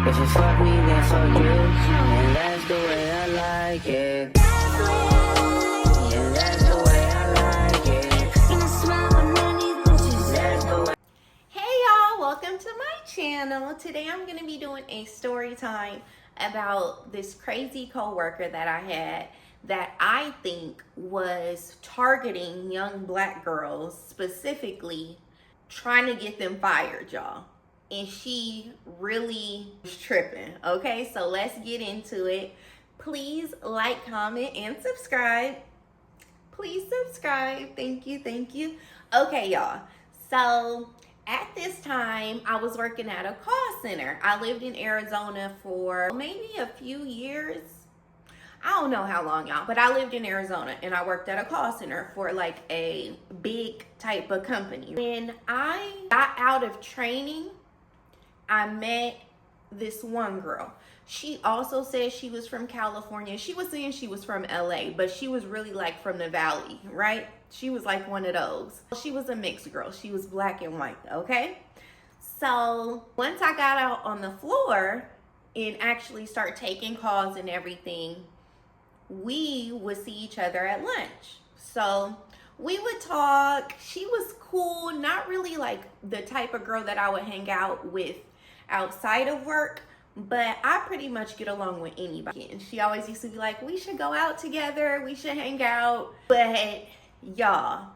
If you fuck me, then fuck you. And that's the way I like it. Yeah, that's the way I like it. That's the way. Hey y'all, welcome to my channel. Today I'm going to be doing a story time about this crazy coworker that I had that I think was targeting young black girls, specifically trying to get them fired, y'all. And she really was tripping. Okay, so let's get into it. Please like, comment, and subscribe. Please subscribe. Thank you, thank you. Okay, y'all. So at this time, I was working at a call center. I lived in Arizona for maybe a few years. I don't know how long, y'all, but I lived in Arizona and I worked at a call center for like a big type of company. When I got out of training, I met this one girl. She also said she was from California. She was saying she was from LA, but she was really like from the valley, right? She was like one of those. She was a mixed girl. She was black and white, okay? So once I got out on the floor and actually start taking calls and everything, we would see each other at lunch. So we would talk. She was cool, not really like the type of girl that I would hang out with outside of work, but I pretty much get along with anybody. And she always used to be like, we should go out together, we should hang out. But y'all,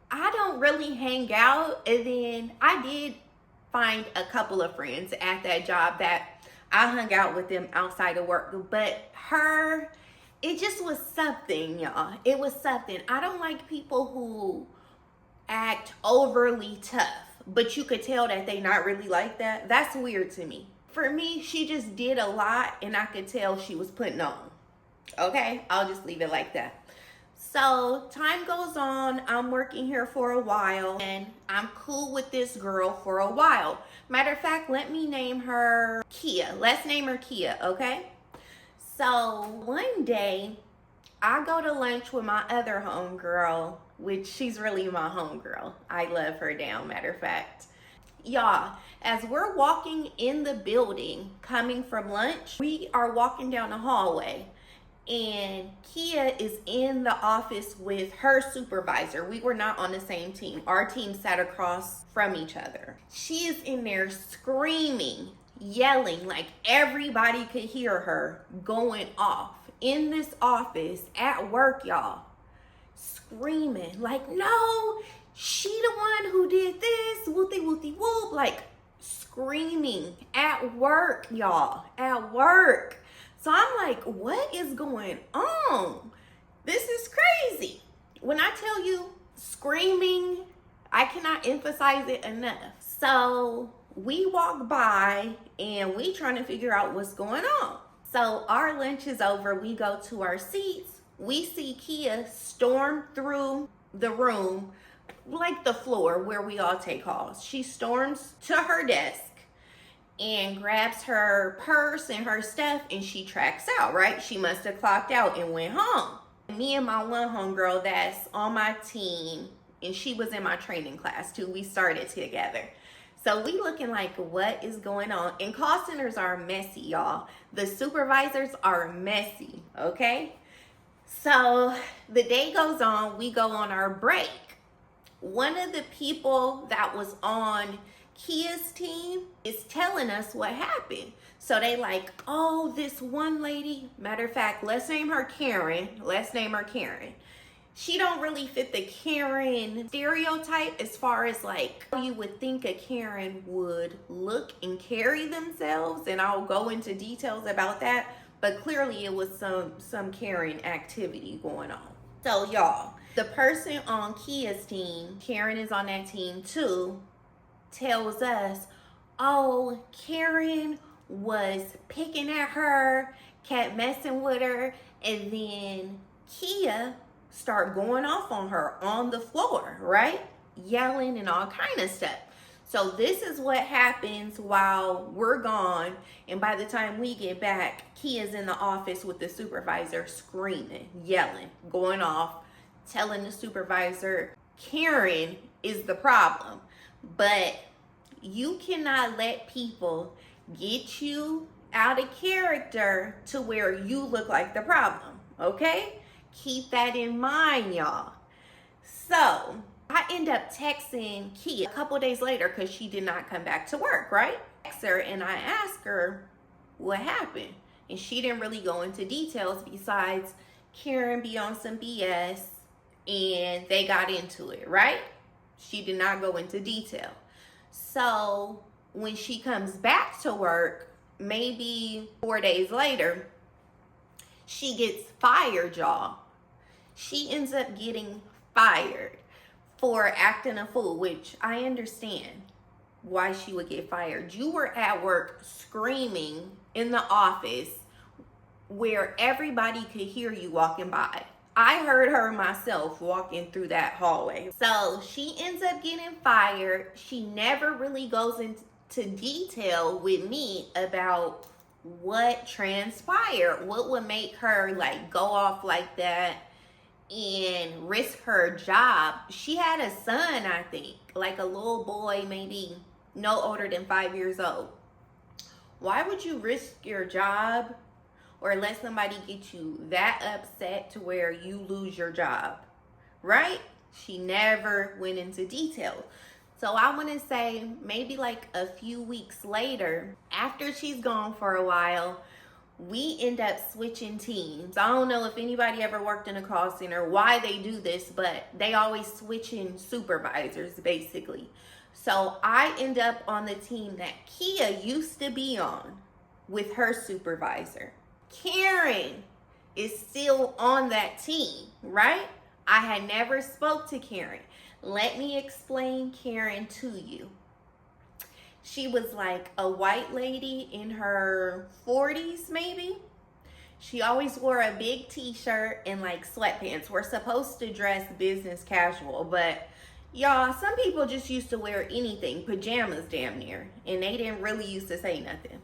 I don't really hang out. And then I did find a couple of friends at that job that I hung out with them outside of work. But her, it just was something, y'all. It was something. I don't like people who act overly tough, but you could tell that they not really like that. That's weird to me. For me, she just did a lot and I could tell she was putting on. Okay, I'll just leave it like that. So time goes on. I'm working here for a while and I'm cool with this girl for a while. Matter of fact, let me name her Kia. Let's name her Kia, okay? So one day I go to lunch with my other homegirl, which she's really my homegirl. I love her down, matter of fact. Y'all, as we're walking in the building coming from lunch, we are walking down the hallway and Kia is in the office with her supervisor. We were not on the same team. Our team sat across from each other. She is in there screaming, yelling, like everybody could hear her going off in this office at work, y'all. Screaming like, no, she the one who did this, whoopty whoopty whoop, like screaming at work, y'all, at work. So I'm like, what is going on? This is crazy. When I tell you screaming, I cannot emphasize it enough. So we walk by and we trying to figure out what's going on. So our lunch is over. We go to our seats. We see Kia storm through the room, like the floor where we all take calls. She storms to her desk and grabs her purse and her stuff and she tracks out, right? She must have clocked out and went home. Me and my one homegirl that's on my team, and she was in my training class too. We started together. So we looking like, what is going on? And call centers are messy, y'all. The supervisors are messy, okay? So the day goes on, we go on our break. One of the people that was on Kia's team is telling us what happened. So they like, oh, this one lady, matter of fact, let's name her Karen. Let's name her Karen. She don't really fit the Karen stereotype as far as like how you would think a Karen would look and carry themselves. And I'll go into details about that. But clearly it was some Karen activity going on. So y'all, the person on Kia's team, Karen is on that team too, tells us, oh, Karen was picking at her, kept messing with her, and then Kia start going off on her on the floor, right? Yelling and all kind of stuff. So this is what happens while we're gone. And by the time we get back, Kia's in the office with the supervisor screaming, yelling, going off, telling the supervisor Karen is the problem. But you cannot let people get you out of character to where you look like the problem, okay? Keep that in mind, y'all. So I end up texting Kia a couple days later because she did not come back to work, right? I text her and I ask her what happened. And she didn't really go into details besides Karen be on some BS and they got into it, right? She did not go into detail. So when she comes back to work, maybe 4 days later, she gets fired, y'all. She ends up getting fired for acting a fool, which I understand why she would get fired. You were at work screaming in the office where everybody could hear you walking by. I heard her myself walking through that hallway. So she ends up getting fired. She never really goes into detail with me about what transpired, what would make her like go off like that and risk her job. She had a son, I think, like a little boy, maybe no older than 5 years old. Why would you risk your job or let somebody get you that upset to where you lose your job, right? She never went into detail. So I want to say maybe like a few weeks later, after she's gone for a while, we end up switching teams. I don't know if anybody ever worked in a call center, why they do this, but they always switching supervisors basically. So I end up on the team that Kia used to be on with her supervisor. Karen is still on that team, right? I had never spoke to Karen. Let me explain Karen to you. She was like a white lady in her 40s, maybe. She always wore a big t-shirt and like sweatpants. We're supposed to dress business casual, but y'all, some people just used to wear anything, pajamas damn near, and they didn't really used to say nothing.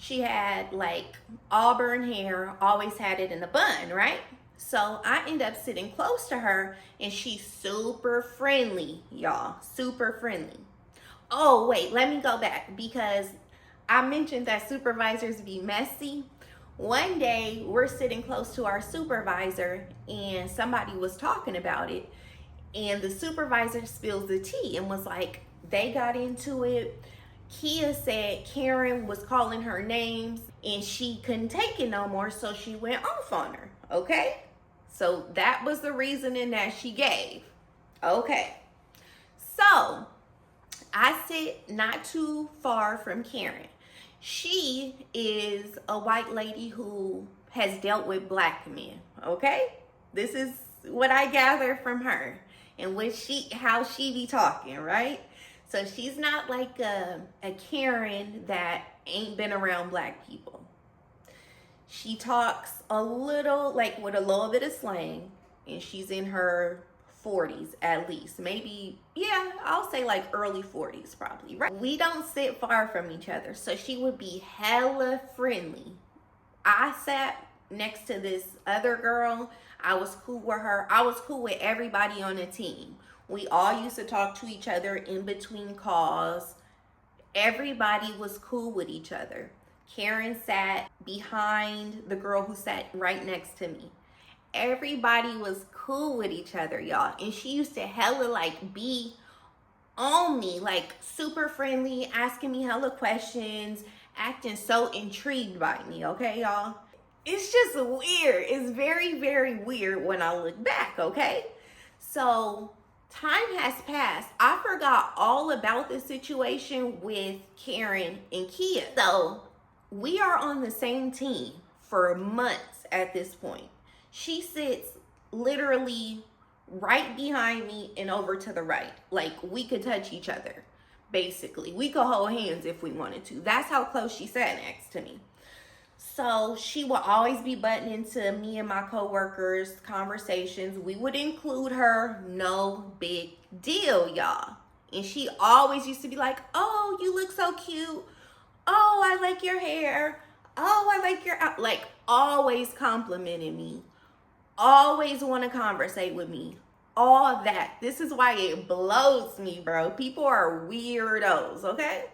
She had like auburn hair, always had it in a bun, right? So I end up sitting close to her and she's super friendly, y'all, super friendly. Oh, wait, let me go back because I mentioned that supervisors be messy. One day we're sitting close to our supervisor and somebody was talking about it and the supervisor spills the tea and was like, they got into it. Kia said Karen was calling her names and she couldn't take it no more, so she went off on her, okay? So that was the reasoning that she gave. Okay, so I sit not too far from Karen. She is a white lady who has dealt with black men, okay? This is what I gather from her and how she be talking, right? So she's not like a Karen that ain't been around black people. She talks a little, like with a little bit of slang, and she's in her 40s at least. Maybe, yeah, I'll say like early 40s probably, right? We don't sit far from each other, so she would be hella friendly. I sat next to this other girl. I was cool with her. I was cool with everybody on the team. We all used to talk to each other in between calls. Everybody was cool with each other. Karen sat behind the girl who sat right next to me. Everybody was cool with each other, y'all. And she used to hella like be on me, like super friendly, asking me hella questions, acting so intrigued by me, okay, y'all? It's just weird. It's very, very weird when I look back, okay? So time has passed. I forgot all about the situation with Karen and Kia. So we are on the same team for months at this point. She sits literally right behind me and over to the right. Like we could touch each other, basically. We could hold hands if we wanted to. That's how close she sat next to me. So she would always be butting into me and my coworkers' conversations. We would include her, no big deal, y'all. And she always used to be like, oh, you look so cute. Oh, I like your hair. Oh, I like your, like always complimenting me. Always want to conversate with me. All that. This is why it blows me, bro. People are weirdos, okay?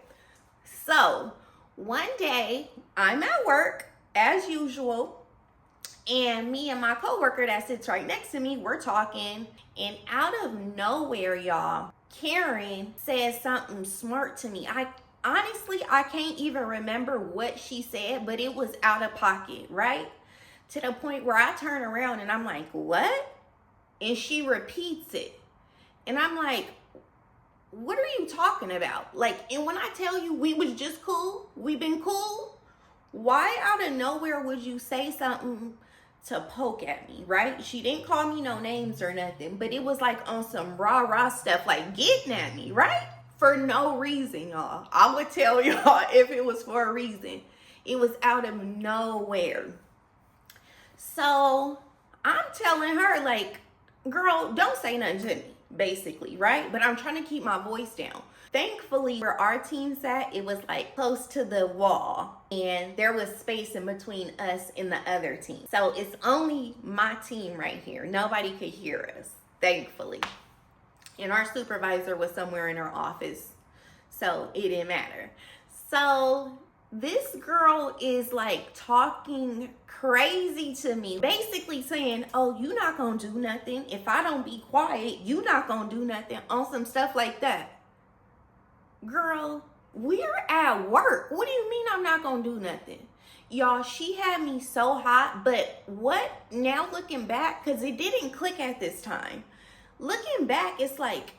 So One day, I'm at work as usual, and me and my coworker that sits right next to me, we're talking, and out of nowhere, y'all, Karen says something smart to me. I can't even remember what she said, but it was out of pocket, right? To the point where I turn around and I'm like, what? And she repeats it. And I'm like, what are you talking about? Like, and when I tell you we was just cool, we've been cool, why out of nowhere would you say something to poke at me, right? She didn't call me no names or nothing, but it was like on some rah-rah stuff, like getting at me, right? For no reason, y'all. I would tell y'all if it was for a reason. It was out of nowhere. So I'm telling her, like, girl, don't say nothing to me, basically, right? But I'm trying to keep my voice down. Thankfully, where our team sat, it was like close to the wall, and there was space in between us and the other team. So it's only my team right here. Nobody could hear us, thankfully. And our supervisor was somewhere in her office, so it didn't matter. So this girl is like talking crazy to me, basically saying, oh, you not gonna do nothing. If I don't be quiet, you not gonna do nothing, on some stuff like that. Girl, we're at work. What do you mean I'm not gonna do nothing? Y'all, she had me so hot, but what, now looking back, because it didn't click at this time. Looking back, it's like,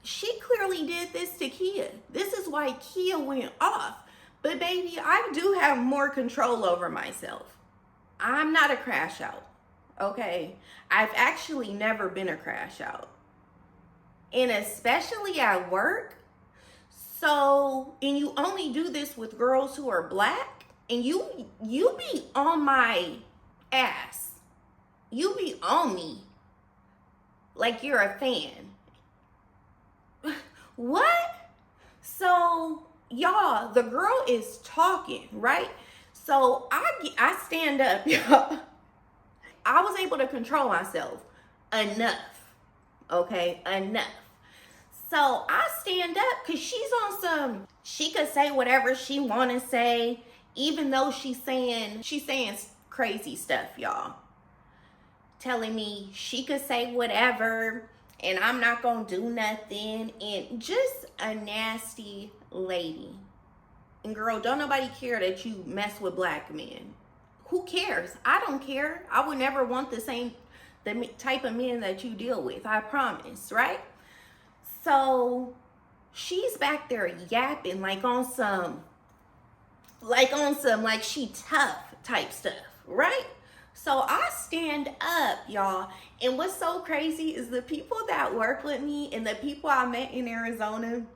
she clearly did this to Kia. This is why Kia went off. But baby, I do have more control over myself. I'm not a crash out, okay? I've actually never been a crash out. And especially at work. So, and you only do this with girls who are black, and you be on my ass. You be on me like you're a fan. What? So, y'all, the girl is talking, right? So I stand up, y'all. I was able to control myself enough, okay? Enough. So I stand up because she's on some, she could say whatever she want to say, even though she's saying crazy stuff, y'all. Telling me she could say whatever and I'm not going to do nothing, and just a nasty lady. And girl, don't nobody care that you mess with black men. Who cares? I don't care. I would never want the type of men that you deal with, I promise, right? So she's back there yapping like she tough type stuff, right? So I stand up, y'all, and what's so crazy is the people that work with me and the people I met in Arizona,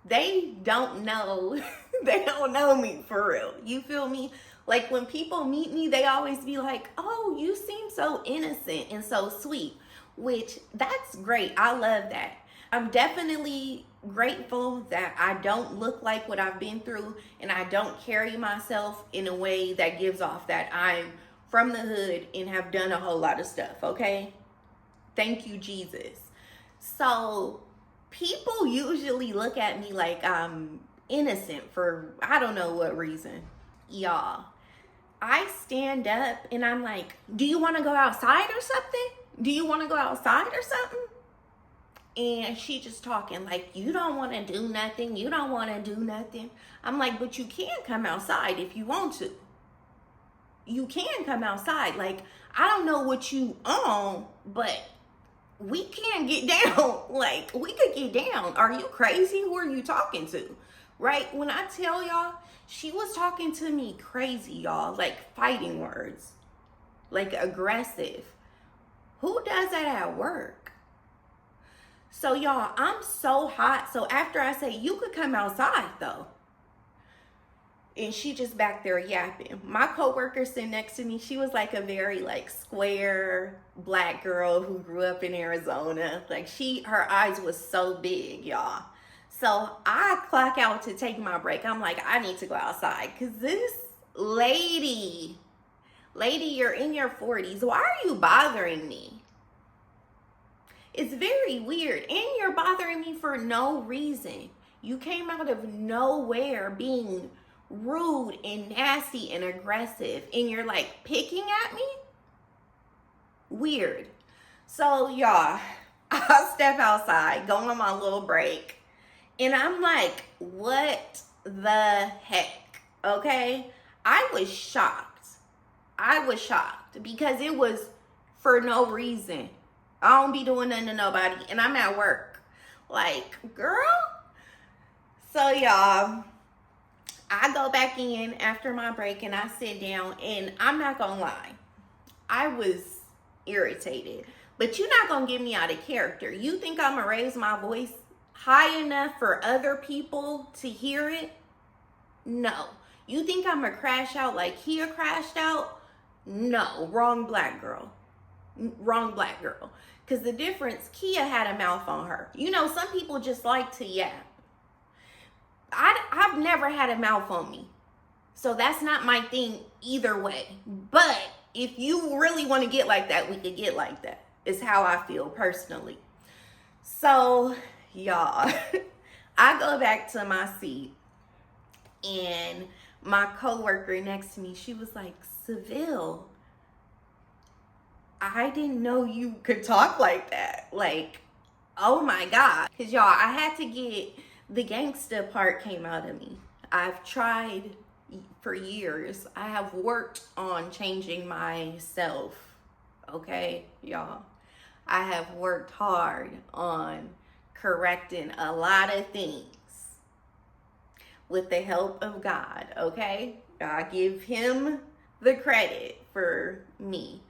they don't know, they don't know me for real. You feel me? Like when people meet me, they always be like, oh, you seem so innocent and so sweet, which that's great. I love that. I'm definitely grateful that I don't look like what I've been through, and I don't carry myself in a way that gives off that I'm from the hood and have done a whole lot of stuff, okay? Thank you, Jesus. So people usually look at me like I'm innocent for I don't know what reason. Y'all, I stand up and I'm like, do you want to go outside or something? Do you want to go outside or something? And she just talking like, you don't want to do nothing. You don't want to do nothing. I'm like, but you can come outside if you want to. You can come outside. Like, I don't know what you on, but we can get down. Like, we could get down. Are you crazy? Who are you talking to? Right? When I tell y'all, she was talking to me crazy, y'all. Like, fighting words. Like, aggressive. Who does that at work? So, y'all, I'm so hot. So, after I say, you could come outside, though. And she just back there yapping. My coworker sitting next to me, she was like a very like square black girl who grew up in Arizona. Like her eyes was so big, y'all. So I clock out to take my break. I'm like, I need to go outside because this lady, you're in your 40s. Why are you bothering me? It's very weird. And you're bothering me for no reason. You came out of nowhere being rude and nasty and aggressive, and you're like picking at me? Weird. So y'all, I step outside, go on my little break, and I'm like, what the heck? Okay? I was shocked. I was shocked because it was for no reason. I don't be doing nothing to nobody, and I'm at work. Like, girl. So y'all, I go back in after my break and I sit down, and I'm not gonna lie, I was irritated. But you're not gonna get me out of character. You think I'm gonna raise my voice high enough for other people to hear it? No. You think I'm gonna crash out like Kia crashed out? No. Wrong black girl. Wrong black girl. Because the difference, Kia had a mouth on her. You know, some people just like to yap. I've never had a mouth on me. So that's not my thing either way. But if you really want to get like that, we could get like that. Is how I feel personally. So, y'all, I go back to my seat, and my coworker next to me, she was like, Seville, I didn't know you could talk like that. Like, oh my God. Because y'all, I had to get, the gangsta part came out of me. I've tried for years. I have worked on changing myself. Okay, y'all. I have worked hard on correcting a lot of things with the help of God, okay? I give him the credit for me.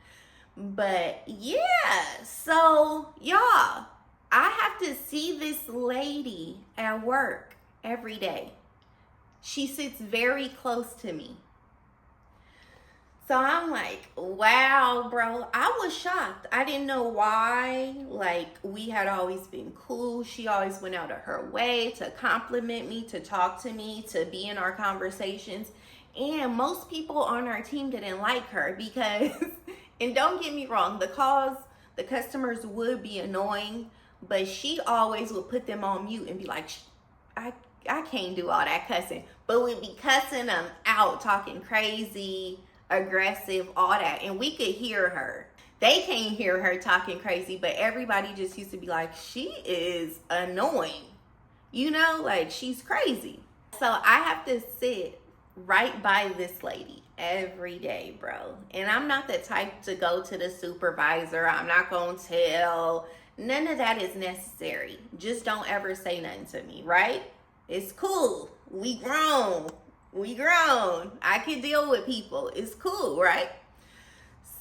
But yeah, so y'all, I have to see this lady at work every day. She sits very close to me. So I'm like, wow, bro. I was shocked. I didn't know why. Like, we had always been cool. She always went out of her way to compliment me, to talk to me, to be in our conversations. And most people on our team didn't like her because, and don't get me wrong, the customers would be annoying, but she always would put them on mute and be like, I can't do all that cussing. But we'd be cussing them out, talking crazy, aggressive, all that, and we could hear her. They can't hear her talking crazy, but everybody just used to be like, she is annoying, you know, like she's crazy. So I have to sit right by this lady every day, bro, and I'm not the type to go to the supervisor. I'm not gonna tell. None of that is necessary. Just don't ever say nothing to me, right? It's cool. We grown. I can deal with people. It's cool, right?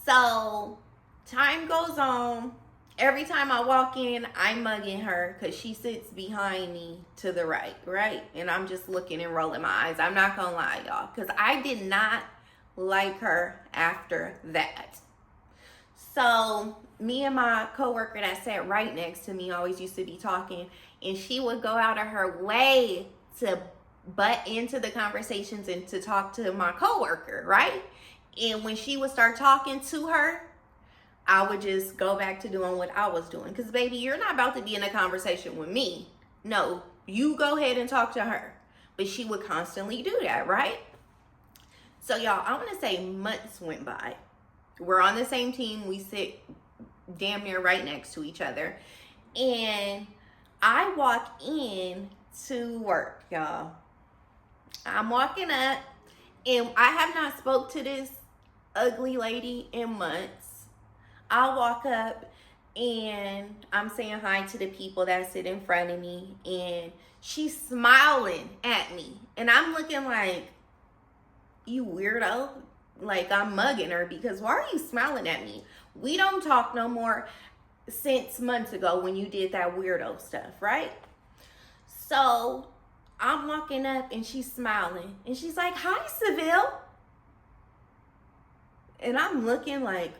So time goes on. Every time I walk in, I'm mugging her because she sits behind me to the right? And I'm just looking and rolling my eyes. I'm not gonna lie, y'all, because I did not like her after that. So me and my coworker that sat right next to me always used to be talking, and she would go out of her way to butt into the conversations and to talk to my coworker, right? And when she would start talking to her, I would just go back to doing what I was doing. Because, baby, you're not about to be in a conversation with me. No, you go ahead and talk to her. But she would constantly do that, right? So, y'all, I want to say months went by. We're on the same team. We sit damn near right next to each other. And I walk in to work, y'all. I'm walking up, and I have not spoke to this ugly lady in months. I walk up, and I'm saying hi to the people that sit in front of me, and she's smiling at me. And I'm looking like, you weirdo. Like, I'm mugging her because why are you smiling at me? We don't talk no more since months ago when you did that weirdo stuff, right? So I'm walking up, and she's smiling, and she's like, hi, Seville. And I'm looking like,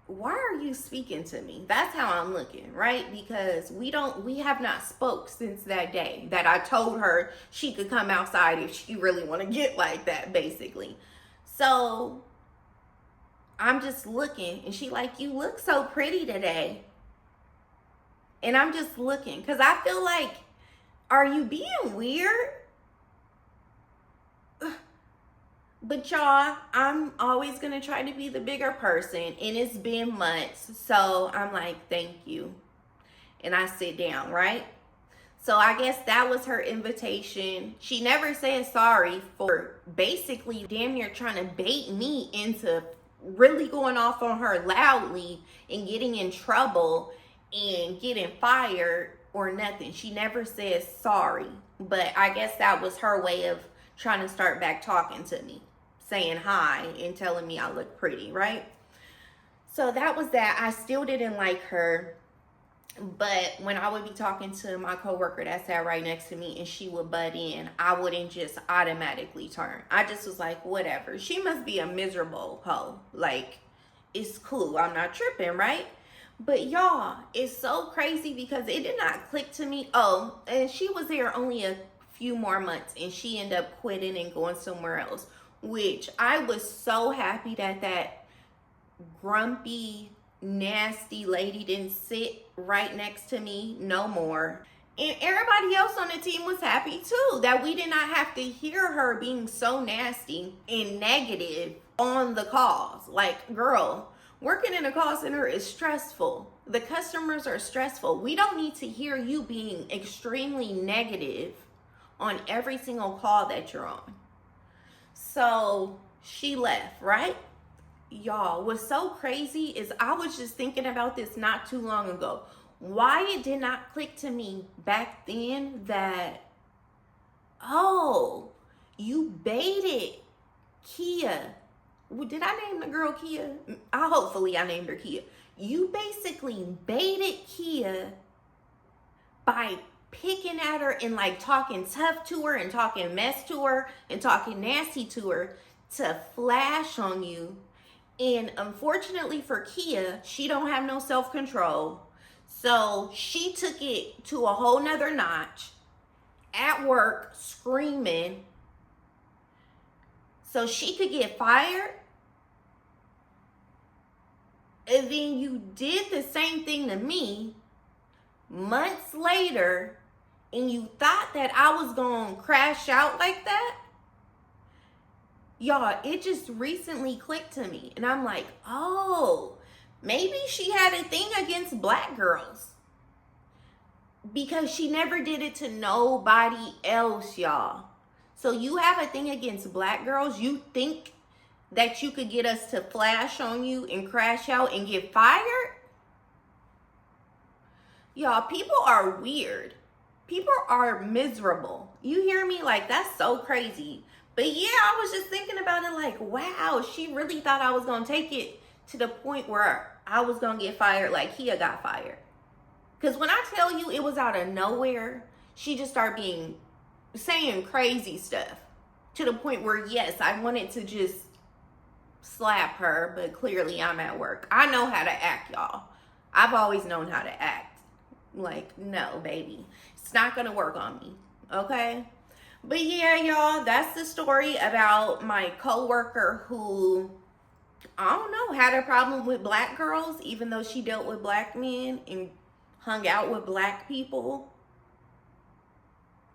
why are you speaking to me? That's how I'm looking, right? Because we have not spoke since that day that I told her she could come outside if she really want to get like that, basically. So I'm just looking, and she like, you look so pretty today. And I'm just looking because I feel like, are you being weird? But y'all, I'm always gonna try to be the bigger person, and it's been months, so I'm like, thank you. And I sit down, right? So I guess that was her invitation. She never said sorry for basically damn near trying to bait me into really going off on her loudly and getting in trouble and getting fired or nothing. She never said sorry. But I guess that was her way of trying to start back talking to me, saying hi and telling me I look pretty, right? So that was that. I still didn't like her. But when I would be talking to my coworker that sat right next to me and she would butt in, I wouldn't just automatically turn. I just was like, whatever. She must be a miserable hoe. Like, it's cool. I'm not tripping, right? But y'all, it's so crazy because it did not click to me. Oh, and she was there only a few more months and she ended up quitting and going somewhere else, which I was so happy that that grumpy, nasty lady didn't sit right next to me no more. And everybody else on the team was happy too that we did not have to hear her being so nasty and negative on the calls. Like, girl, working in a call center is stressful. The customers are stressful. We don't need to hear you being extremely negative on every single call that you're on. So she left, right? Y'all, what's so crazy is I was just thinking about this not too long ago. Why it did not click to me back then that, oh, you baited Kia. Did I name the girl Kia? Hopefully I named her Kia. You basically baited Kia by picking at her and like talking tough to her and talking mess to her and talking nasty to her to flash on you. And unfortunately for Kia, she don't have no self-control. So she took it to a whole nother notch at work screaming so she could get fired. And then you did the same thing to me months later and you thought that I was going to crash out like that. Y'all, it just recently clicked to me. And I'm like, oh, maybe she had a thing against black girls. Because she never did it to nobody else, y'all. So you have a thing against black girls. You think that you could get us to flash on you and crash out and get fired? Y'all, people are weird. People are miserable. You hear me? Like, that's so crazy. But yeah, I was just thinking about it like, wow, she really thought I was going to take it to the point where I was going to get fired like Kia got fired. Because when I tell you it was out of nowhere, she just started saying crazy stuff to the point where, yes, I wanted to just slap her, but clearly I'm at work. I know how to act, y'all. I've always known how to act. Like, no, baby. It's not going to work on me, okay? But yeah, y'all, that's the story about my coworker who, I don't know, had a problem with black girls, even though she dealt with black men and hung out with black people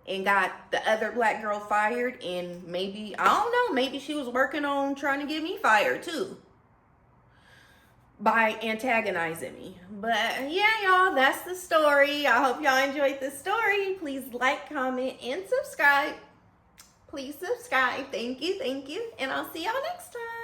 and got the other black girl fired. And maybe, I don't know, maybe she was working on trying to get me fired too by antagonizing me. But yeah, y'all, that's the story. I hope y'all enjoyed the story. Please like, comment, and subscribe. Please subscribe. Thank you. And I'll see y'all next time.